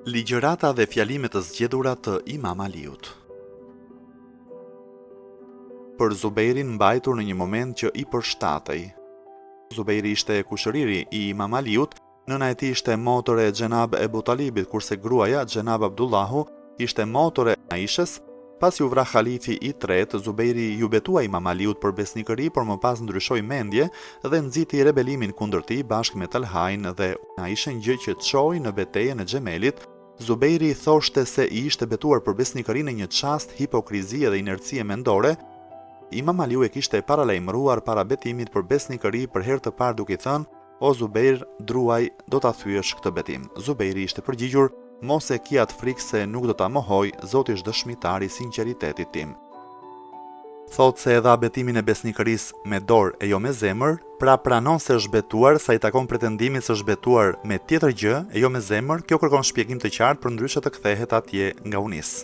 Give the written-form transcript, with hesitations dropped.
Ligjërata dhe fjalimet të zgjedhura të Imam Aliut. Për Zubeirin mbajtur në një moment që i përshtatej. Zubeiri ishte kushëriri i Imam Aliut, nëna e tij ishte motore e Xhenab Ebu Talibit, kurse gruaja Xhenab Abdullahu ishte motore e Aishës. Pasi u vra halifi i tretë, Zubeiri ju betua Imam Aliut për besnikëri, por më pas ndryshoi mendje dhe nxiti rebelimin kundër tij bashkë me Talhain dhe Aishën, gjë që çoi në betejën e Xhemelit. Zubeiri thoshte se i ishte betuar për besnikëri në një çast hipokrizie dhe inercie mendore. Imam Aliu e kishte paralajmëruar para betimit për besnikëri për herë të parë duke thënë: "O Zubeir, druaj, do ta thyesh këtë betim." Zubeiri ishte përgjigjur: "Mos e ki atë frikë se nuk do ta mohoj, Zoti është dëshmitar i sinqeritetit tim." Thot se e dha betimin e besnikërisë me dorë e jo me zemër, pra pranon se është betuar, sa i takon pretendimit se është betuar me tjetër gjë e jo me zemër. Kjo kërkon shpjegim të qartë, përndryshe të kthehet atje nga unis.